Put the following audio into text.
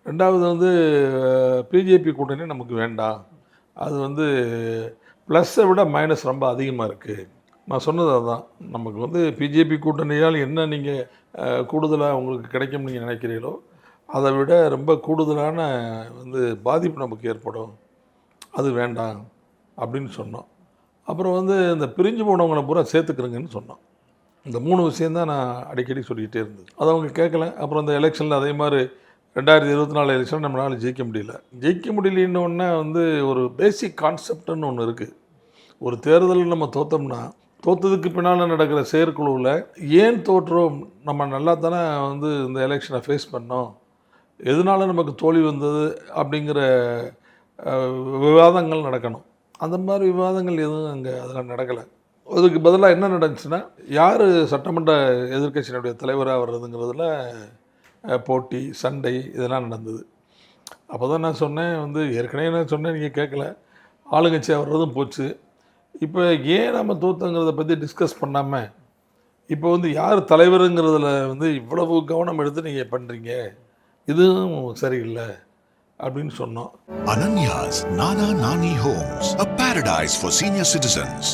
ரெண்டாவது வந்து பிஜேபி கூட்டணி நமக்கு வேண்டாம், அது வந்து ப்ளஸ்ஸை விட மைனஸ் ரொம்ப அதிகமாக இருக்குது. நான் சொன்னது அதுதான். நமக்கு வந்து பிஜேபி கூட்டணியால் என்ன நீங்கள் கூடுதலாக உங்களுக்கு கிடைக்கும்னு நீங்கள் நினைக்கிறீங்களோ அதை விட ரொம்ப கூடுதலான வந்து பாதிப்பு நமக்கு ஏற்படும், அது வேண்டாம் அப்படின்னு சொன்னோம். அப்புறம் வந்து இந்த பிரிஞ்சு போனவங்களை பூரா சேர்த்துக்கிறேங்கன்னு சொன்னோம். இந்த 3 விஷயந்தான் நான் அடிக்கடி சொல்லிக்கிட்டே இருந்தது. அதை அவங்க கேட்கல. அப்புறம் இந்த எலெக்ஷனில் அதே மாதிரி 2024 எலெக்ஷன் நம்மளால் ஜெயிக்க முடியல. ஜெயிக்க முடியலன்னொன்னே வந்து ஒரு பேசிக் கான்செப்ட்னு ஒன்று இருக்குது. ஒரு தேர்தலில் நம்ம தோற்றோம்னா தோற்றதுக்கு பின்னால் நடக்கிற செயற்குழுவில் ஏன் தோற்றோம், நம்ம நல்லா தானே வந்து இந்த எலெக்ஷனை ஃபேஸ் பண்ணோம், எதனால நமக்கு தோல்வி வந்தது அப்படிங்கிற விவாதங்கள் நடக்கணும். அந்த மாதிரி விவாதங்கள் எதுவும் அங்கே அதெல்லாம் நடக்கலை. அதுக்கு பதிலாக என்ன நடந்துச்சுன்னா, யார் சட்டமன்ற எதிர்க்கட்சியினுடைய தலைவராக வர்றதுங்கிறதுல போட்டி, சண்டை இதெல்லாம் நடந்தது. அப்போ தான் நான் சொன்னேன், வந்து ஏற்கனவே நான் சொன்னேன், நீங்கள் கேட்கல, ஆளுங்கட்சியாக வர்றதும் போச்சு. இப்போ ஏன் நம்ம தோற்றுங்கிறத பற்றி டிஸ்கஸ் பண்ணாமல் இப்போ வந்து யார் தலைவருங்கிறதுல வந்து இவ்வளவு கவனம் எடுத்து நீங்கள் பண்ணுறீங்க, இதுவும் சரியில்லை அப்படின்னு சொன்னோம். Ananya's Nana Nani Homes, a paradise for senior citizens.